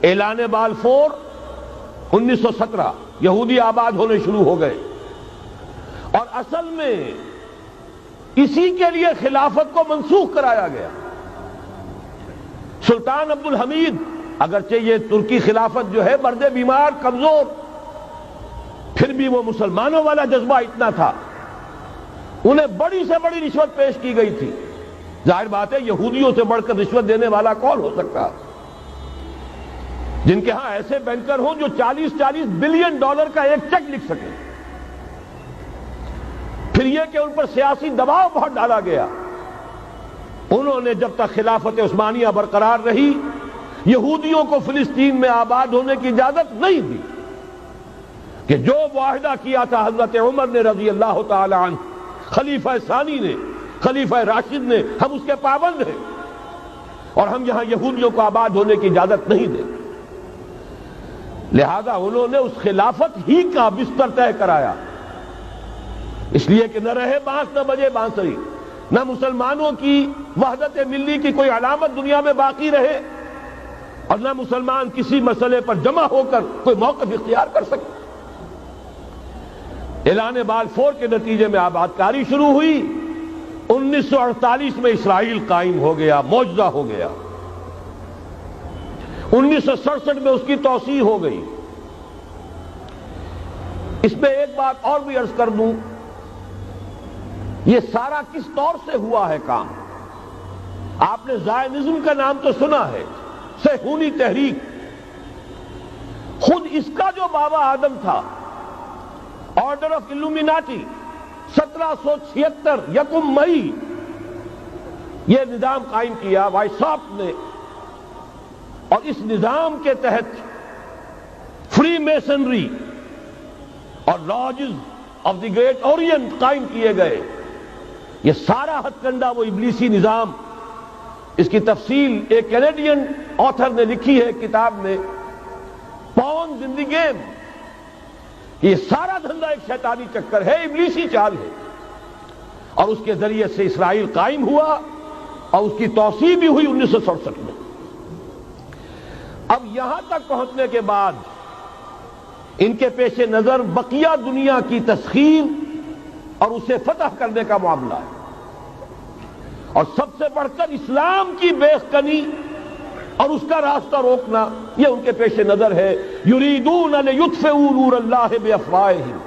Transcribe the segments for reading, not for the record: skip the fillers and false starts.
اعلان بالفور 1917 یہودی آباد ہونے شروع ہو گئے، اور اصل میں اسی کے لیے خلافت کو منسوخ کرایا گیا۔ سلطان عبد الحمید، اگرچہ یہ ترکی خلافت جو ہے مرد بیمار کمزور، پھر بھی وہ مسلمانوں والا جذبہ اتنا تھا، انہیں بڑی سے بڑی رشوت پیش کی گئی تھی۔ ظاہر بات ہے یہودیوں سے بڑھ کر رشوت دینے والا کون ہو سکتا، جن کے ہاں ایسے بینکر ہوں جو 40 بلین ڈالر کا ایک چیک لکھ سکیں۔ پھر یہ کہ ان پر سیاسی دباؤ بہت ڈالا گیا، انہوں نے جب تک خلافت عثمانیہ برقرار رہی یہودیوں کو فلسطین میں آباد ہونے کی اجازت نہیں دی، کہ جو معاہدہ کیا تھا حضرت عمر نے رضی اللہ تعالی عنہ، خلیفہ ثانی نے، خلیفہ راشد نے، ہم اس کے پابند ہیں اور ہم یہاں یہودیوں کو آباد ہونے کی اجازت نہیں دیں۔ لہذا انہوں نے اس خلافت ہی کا بستر طے کرایا، اس لیے کہ نہ رہے بانس نہ بجے بانسری، نہ مسلمانوں کی وحدت ملی کی کوئی علامت دنیا میں باقی رہے، اور نہ مسلمان کسی مسئلے پر جمع ہو کر کوئی موقف اختیار کر سکے۔ اعلان بالفور کے نتیجے میں آباد کاری شروع ہوئی۔ 1948 میں اسرائیل قائم ہو گیا، معجزہ ہو گیا۔ 1967 میں اس کی توسیع ہو گئی۔ اس میں ایک بات اور بھی عرض کر دوں، یہ سارا کس طور سے ہوا ہے کام؟ آپ نے زائنزم کا نام تو سنا ہے، صہیونی تحریک۔ خود اس کا جو بابا آدم تھا، آرڈر آف الومیناٹی، 1776 یکم مئی یہ نظام قائم کیا وائساپ نے، اور اس نظام کے تحت فری میسنری اور lodges of the great Orient قائم کیے گئے۔ یہ سارا ہتھ کنڈا وہ ابلیسی نظام، اس کی تفصیل ایک کینیڈین آتھر نے لکھی ہے کتاب میں، پاونز ان دی گیم۔ یہ سارا دھندا ایک شیطانی چکر ہے، ابلیسی چال ہے، اور اس کے ذریعے سے اسرائیل قائم ہوا اور اس کی توسیع بھی ہوئی 1967 میں۔ اب یہاں تک پہنچنے کے بعد ان کے پیش نظر بقیہ دنیا کی تسخیر اور اسے فتح کرنے کا معاملہ ہے، اور سب سے بڑھ کر اسلام کی بیخکنی اور اس کا راستہ روکنا، یہ ان کے پیش نظر ہے۔ یریدون لیطفئوا نور اللہ بافواہہم۔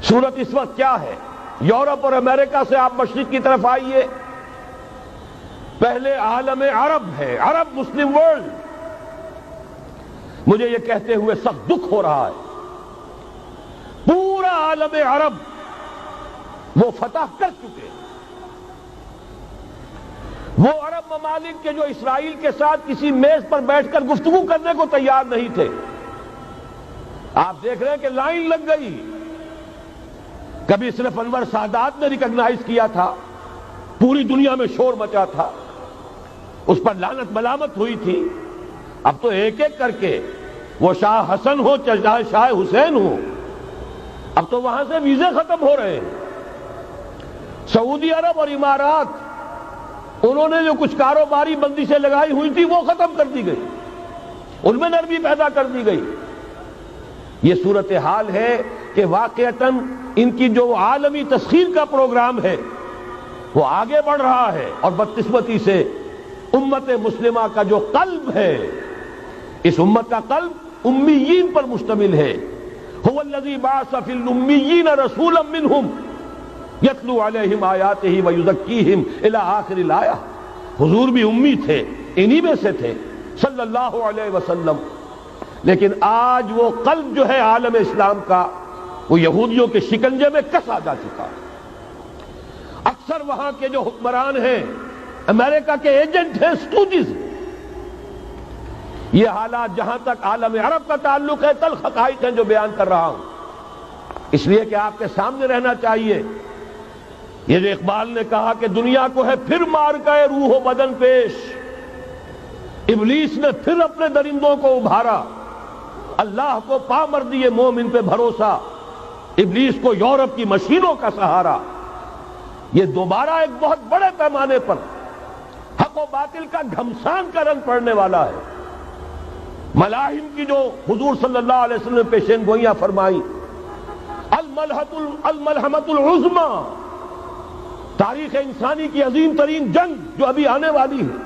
صورت اس وقت کیا ہے؟ یورپ اور امریکہ سے آپ مشرق کی طرف آئیے، پہلے عالم عرب ہے، عرب مسلم ورلڈ۔ مجھے یہ کہتے ہوئے سخت دکھ ہو رہا ہے، پورا عالم عرب وہ فتح کر چکے، وہ عرب ممالک کے جو اسرائیل کے ساتھ کسی میز پر بیٹھ کر گفتگو کرنے کو تیار نہیں تھے۔ آپ دیکھ رہے ہیں کہ لائن لگ گئی۔ کبھی صرف انور سادات نے ریکگنائز کیا تھا، پوری دنیا میں شور مچا تھا، اس پر لعنت ملامت ہوئی تھی۔ اب تو ایک ایک کر کے، وہ شاہ حسن ہو چاہے شاہ حسین ہو، اب تو وہاں سے ویزے ختم ہو رہے ہیں۔ سعودی عرب اور امارات، انہوں نے جو کچھ کاروباری بندشیں لگائی ہوئی تھی وہ ختم کر دی گئی، ان میں نرمی پیدا کر دی گئی۔ یہ صورتحال ہے کہ واقعتاً ان کی جو عالمی تسخیر کا پروگرام ہے وہ آگے بڑھ رہا ہے، اور بدقسمتی سے امت مسلمہ کا جو قلب ہے، اس امت کا قلب امیین پر مشتمل ہے۔ هو الذی بعث فی الامیین رسولا منہم یتلو علیہم آیاتہ ویزکیہم الی آخر الآیہ۔ حضور بھی امی تھے، انہی میں سے تھے صلی اللہ علیہ وسلم۔ لیکن آج وہ قلب جو ہے عالم اسلام کا، وہ یہودیوں کے شکنجے میں کسا جا چکا۔ اکثر وہاں کے جو حکمران ہیں، امریکہ کے ایجنٹ ہیں، سٹوجز۔ یہ حالات جہاں تک عالم عرب کا تعلق ہے، تلخ حقائق ہیں جو بیان کر رہا ہوں، اس لیے کہ آپ کے سامنے رہنا چاہیے۔ یہ جو اقبال نے کہا کہ دنیا کو ہے پھر مار گئے روح و بدن پیش، ابلیس نے پھر اپنے درندوں کو ابھارا، اللہ کو پا مر دیے مومن پہ بھروسہ، ابلیس کو یورپ کی مشینوں کا سہارا۔ یہ دوبارہ ایک بہت بڑے پیمانے پر حق و باطل کا گھمسان کا رنگ پڑنے والا ہے۔ ملاحم کی جو حضور صلی اللہ علیہ وسلم نے پیشین گوئیاں فرمائی، الملحمۃ العظمی، تاریخ انسانی کی عظیم ترین جنگ جو ابھی آنے والی ہے،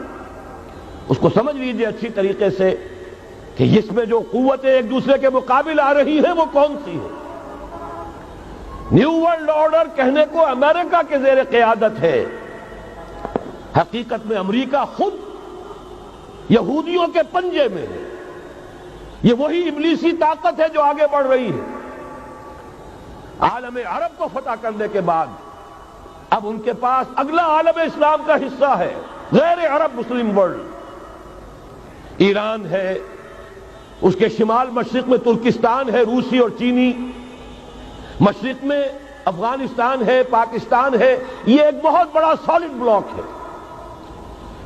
اس کو سمجھ لیجئے اچھی طریقے سے کہ اس میں جو قوتیں ایک دوسرے کے مقابل آ رہی ہیں وہ کون سی ہیں۔ نیو ورلڈ آرڈر کہنے کو امریکہ کے زیر قیادت ہے، حقیقت میں امریکہ خود یہودیوں کے پنجے میں ہے۔ یہ وہی ابلیسی طاقت ہے جو آگے بڑھ رہی ہے۔ عالم عرب کو فتح کرنے کے بعد اب ان کے پاس اگلا عالم اسلام کا حصہ ہے، غیر عرب مسلم ورلڈ۔ ایران ہے، اس کے شمال مشرق میں ترکستان ہے، روسی اور چینی، مشرق میں افغانستان ہے، پاکستان ہے، یہ ایک بہت بڑا سالڈ بلاک ہے۔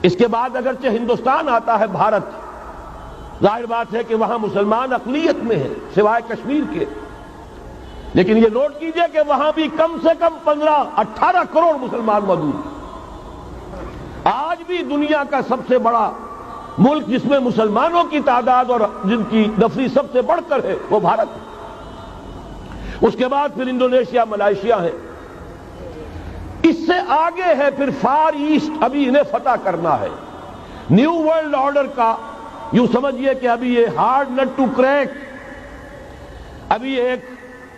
اس کے بعد اگرچہ ہندوستان آتا ہے، بھارت، ظاہر بات ہے کہ وہاں مسلمان اقلیت میں ہیں سوائے کشمیر کے، لیکن یہ نوٹ کیجئے کہ وہاں بھی کم سے کم 15-18 کروڑ مسلمان موجود ہیں۔ آج بھی دنیا کا سب سے بڑا ملک جس میں مسلمانوں کی تعداد اور جن کی نفری سب سے بڑھ کر ہے وہ بھارت ہے۔ اس کے بعد پھر انڈونیشیا، ملائیشیا ہے، اس سے آگے ہے پھر فار ایسٹ، ابھی انہیں فتح کرنا ہے۔ نیو ورلڈ آرڈر کا یوں سمجھیے کہ ابھی یہ ہارڈ نٹ ٹو کریک، ابھی ایک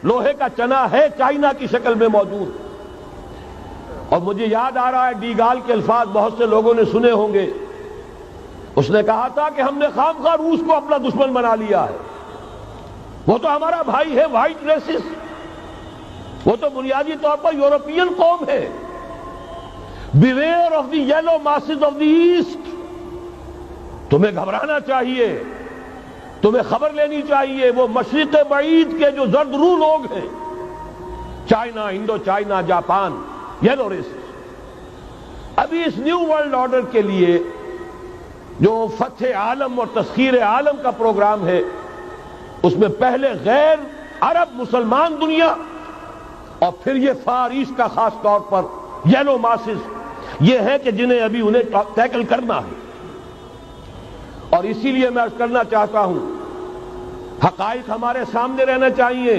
لوہے کا چنا ہے، چائنا کی شکل میں موجود۔ اور مجھے یاد آ رہا ہے ڈی گال کے الفاظ بہت سے لوگوں نے سنے ہوں گے، اس نے کہا تھا کہ ہم نے خام خواہ روس کو اپنا دشمن بنا لیا ہے، وہ تو ہمارا بھائی ہے، وائٹ ریسس، وہ تو بنیادی طور پر یورپین قوم ہے۔ Beware of the yellow masses of the East, تمہیں گھبرانا چاہیے، تمہیں خبر لینی چاہیے، وہ مشرق بعید کے جو زرد رو لوگ ہیں، China, Indo China, Japan, yellow races. ابھی اس نیو ورلڈ آرڈر کے لیے جو فتح عالم اور تسخیر عالم کا پروگرام ہے، اس میں پہلے غیر عرب مسلمان دنیا اور پھر یہ فار ایسٹ کا خاص طور پر یلو ماسز، یہ ہے کہ جنہیں ابھی انہیں ٹیکل کرنا ہے۔ اور اسی لیے میں عرض کرنا چاہتا ہوں، حقائق ہمارے سامنے رہنا چاہیے۔